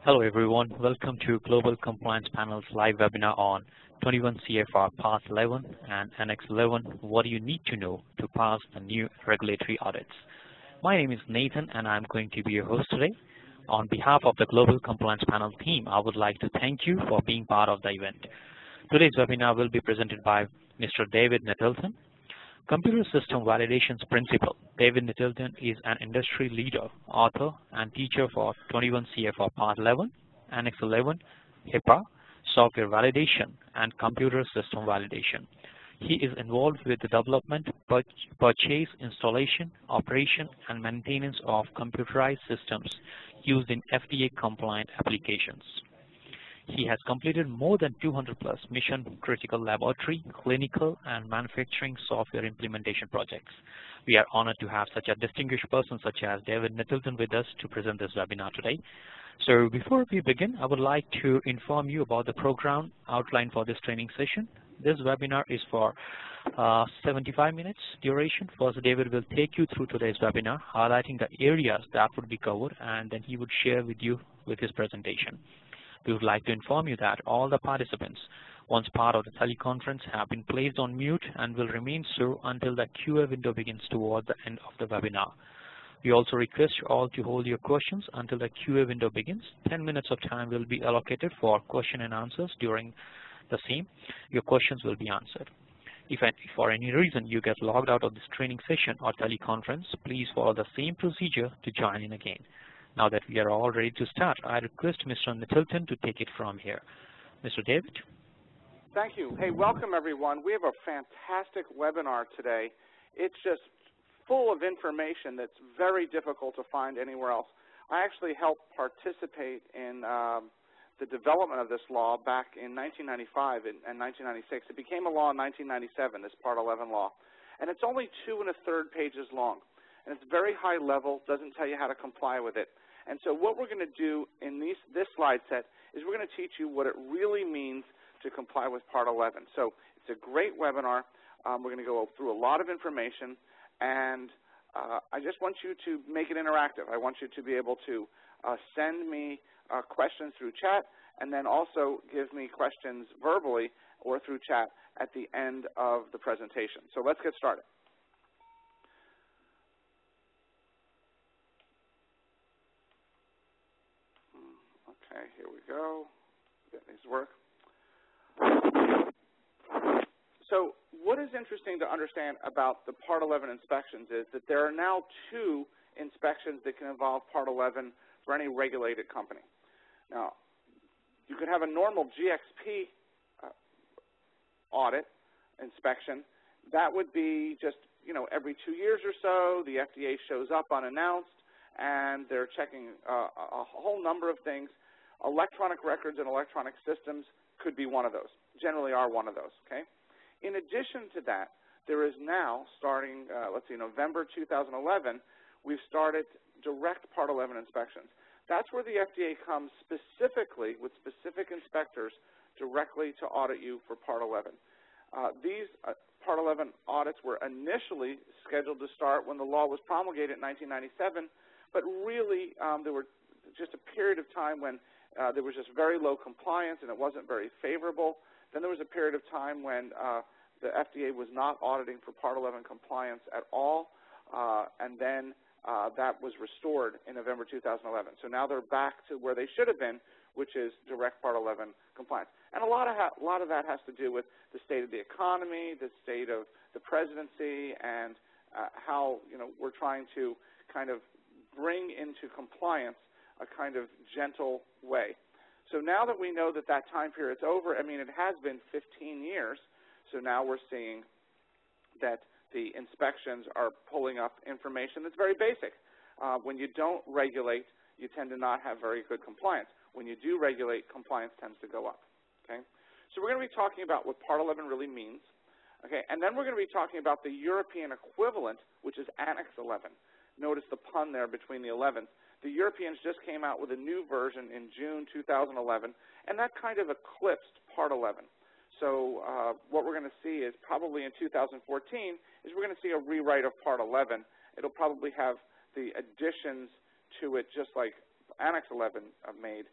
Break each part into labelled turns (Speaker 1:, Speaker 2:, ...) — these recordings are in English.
Speaker 1: Hello everyone, welcome to Global Compliance Panel's live webinar on 21 CFR Part 11 and Annex 11, what do you need to know to pass the new regulatory audits. My name is Nathan and I'm going to be your host today. On behalf of the Global Compliance Panel team, I would like to thank you for being part of the event. Today's webinar will be presented by Mr. David Nettleton, Computer System Validations Principal. David Nettleton is an industry leader, author, and teacher for 21 CFR Part 11, Annex 11, HIPAA, Software Validation, and Computer System Validation. He is involved with the development, purchase, installation, operation, and maintenance of computerized systems used in FDA-compliant applications. He has completed more than 200 plus mission-critical laboratory, clinical, and manufacturing software implementation projects. We are honored to have such a distinguished person such as David Nettleton with us to present this webinar today. So before we begin, I would like to inform you about the program outline for this training session. This webinar is for 75 minutes duration. First, David will take you through today's webinar, highlighting the areas that would be covered, and then he would share with you with his presentation. We would like to inform you that all the participants, once part of the teleconference, have been placed on mute and will remain so until the QA window begins toward the end of the webinar. We also request you all to hold your questions until the QA window begins. 10 minutes of time will be allocated for question and answers. During the same, your questions will be answered. If for any reason you get logged out of this training session or teleconference, please follow the same procedure to join in again. Now that we are all ready to start, I request Mr. Nettleton to take it from here. Mr. David?
Speaker 2: Thank you. Hey, welcome everyone. We have a fantastic webinar today. It's just full of information that's very difficult to find anywhere else. I actually helped participate in the development of this law back in 1995 and 1996. It became a law in 1997, this Part 11 law. And it's only 2 1/3 pages long. And it's very high level, doesn't tell you how to comply with it. And so what we're going to do in this slide set is we're going to teach you what it really means to comply with Part 11. So it's a great webinar. We're going to go through a lot of information, and I just want you to make it interactive. I want you to be able to send me questions through chat, and then also give me questions verbally or through chat at the end of the presentation. So let's get started. Okay, here we go. Get these to work. So what is interesting to understand about the Part 11 inspections is that there are now 2 inspections that can involve Part 11 for any regulated company. Now, you could have a normal GXP audit inspection. That would be just, every 2 years or so, the FDA shows up unannounced, and they're checking a whole number of things. Electronic records and electronic systems could be one of those, generally are one of those, okay? In addition to that, there is now, starting, November 2011, we've started direct Part 11 inspections. That's where the FDA comes specifically with specific inspectors directly to audit you for Part 11. These Part 11 audits were initially scheduled to start when the law was promulgated in 1997, but really there were just a period of time when there was just very low compliance and it wasn't very favorable. Then there was a period of time when the FDA was not auditing for Part 11 compliance at all, and then that was restored in November 2011. So now they're back to where they should have been, which is direct Part 11 compliance. And a lot of that has to do with the state of the economy, the state of the presidency, and how we're trying to kind of bring into compliance a kind of gentle way. So now that we know that that time period's over, I mean, it has been 15 years, so now we're seeing that the inspections are pulling up information that's very basic. When you don't regulate, you tend to not have very good compliance. When you do regulate, compliance tends to go up, okay? So we're going to be talking about what Part 11 really means, okay? And then we're going to be talking about the European equivalent, which is Annex 11. Notice the pun there between the 11s. The Europeans just came out with a new version in June 2011, and that kind of eclipsed Part 11. So what we're going to see is probably in 2014 is we're going to see a rewrite of Part 11. It'll probably have the additions to it just like Annex 11 made,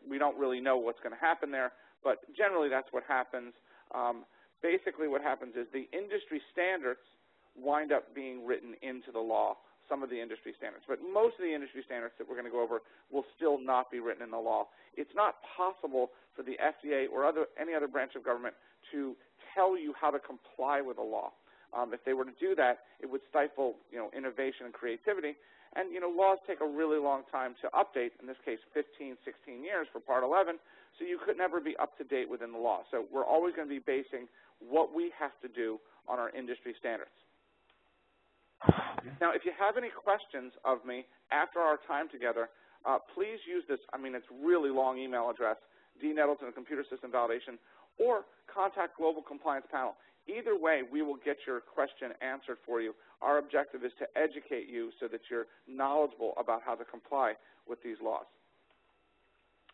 Speaker 2: we don't really know what's going to happen there, but generally that's what happens. Basically what happens is the industry standards wind up being written into the law, some of the industry standards. But most of the industry standards that we're going to go over will still not be written in the law. It's not possible for the FDA or any other branch of government to tell you how to comply with a law. If they were to do that, it would stifle, innovation and creativity. And, laws take a really long time to update, in this case 15, 16 years for Part 11, so you could never be up to date within the law. So we're always going to be basing what we have to do on our industry standards. Now, if you have any questions of me after our time together, please use this, it's really long email address, dnettleton at Computer System Validation, or contact Global Compliance Panel. Either way, we will get your question answered for you. Our objective is to educate you so that you're knowledgeable about how to comply with these laws.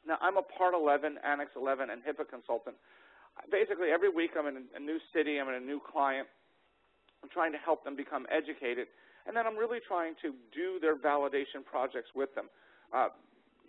Speaker 2: Now, I'm a Part 11, Annex 11, and HIPAA consultant. Basically, every week I'm in a new city, I'm in a new client. I'm trying to help them become educated, and then I'm really trying to do their validation projects with them.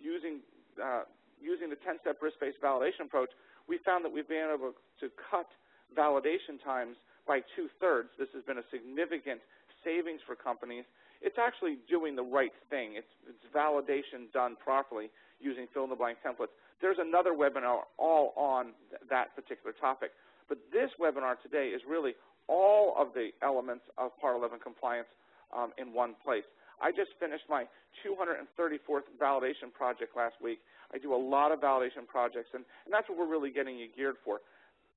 Speaker 2: Using the 10-step risk-based validation approach, we found that we've been able to cut validation times by 2/3. This has been a significant savings for companies. It's actually doing the right thing. It's validation done properly using fill-in-the-blank templates. There's another webinar all on that particular topic. But this webinar today is really all of the elements of Part 11 compliance in one place. I just finished my 234th validation project last week. I do a lot of validation projects, and that's what we're really getting you geared for.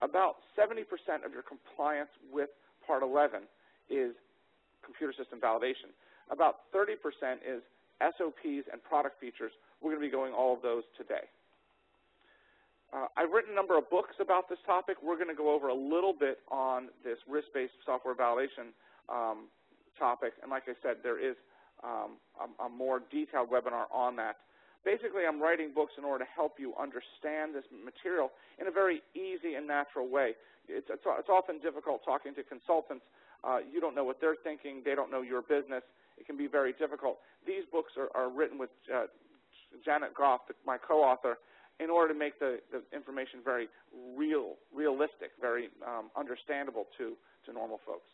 Speaker 2: About 70% of your compliance with Part 11 is computer system validation. About 30% is SOPs and product features. We're going to be going all of those today. I've written a number of books about this topic. We're going to go over a little bit on this risk-based software validation topic, and like I said, there is a more detailed webinar on that. Basically, I'm writing books in order to help you understand this material in a very easy and natural way. It's often difficult talking to consultants. You don't know what they're thinking. They don't know your business. It can be very difficult. These books are written with Janet Goff, my co-author, in order to make the information very realistic, very understandable to normal folks.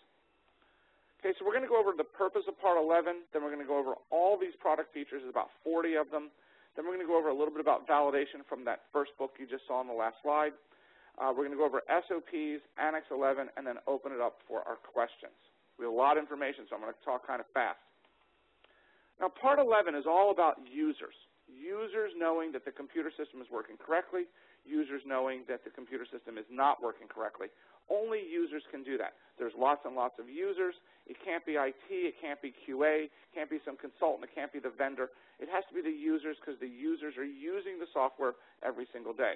Speaker 2: Okay, so we're going to go over the purpose of Part 11. Then we're going to go over all these product features. There's about 40 of them. Then we're going to go over a little bit about validation from that first book you just saw on the last slide. We're going to go over SOPs, Annex 11, and then open it up for our questions. We have a lot of information, so I'm going to talk kind of fast. Now, Part 11 is all about users. Users knowing that the computer system is working correctly, users knowing that the computer system is not working correctly. Only users can do that. There's lots and lots of users. It can't be IT, it can't be QA, it can't be some consultant, it can't be the vendor. It has to be the users because the users are using the software every single day.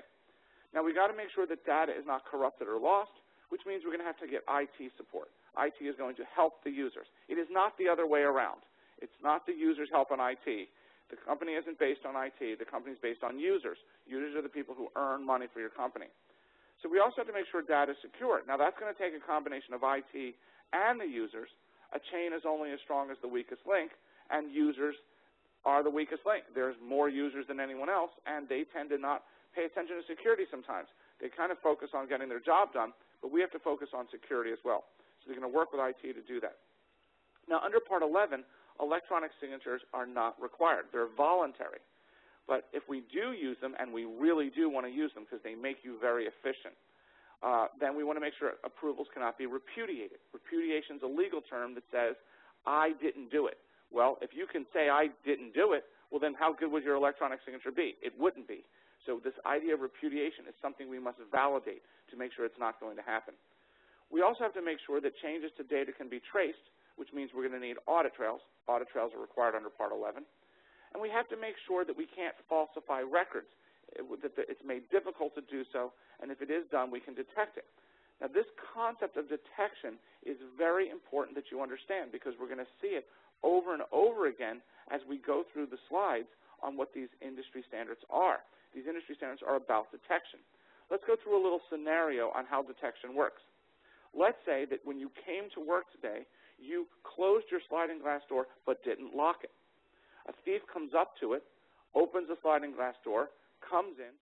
Speaker 2: Now, we've got to make sure that data is not corrupted or lost, which means we're going to have to get IT support. IT is going to help the users. It is not the other way around. It's not the users helping IT. The company isn't based on IT. The company is based on users. Users are the people who earn money for your company. So we also have to make sure data is secure. Now, that's going to take a combination of IT and the users. A chain is only as strong as the weakest link, and users are the weakest link. There's more users than anyone else, and they tend to not pay attention to security sometimes. They kind of focus on getting their job done, but we have to focus on security as well. So they're going to work with IT to do that. Now, under Part 11, electronic signatures are not required. They're voluntary. But if we do use them, and we really do want to use them because they make you very efficient, then we want to make sure approvals cannot be repudiated. Repudiation is a legal term that says, I didn't do it. Well, if you can say I didn't do it, well, then how good would your electronic signature be? It wouldn't be. So this idea of repudiation is something we must validate to make sure it's not going to happen. We also have to make sure that changes to data can be traced, which means we're going to need audit trails. Audit trails are required under Part 11. And we have to make sure that we can't falsify records, that it's made difficult to do so, and if it is done, we can detect it. Now, this concept of detection is very important that you understand because we're going to see it over and over again as we go through the slides on what these industry standards are. These industry standards are about detection. Let's go through a little scenario on how detection works. Let's say that when you came to work today, you closed your sliding glass door but didn't lock it. A thief comes up to it, opens a sliding glass door, comes in,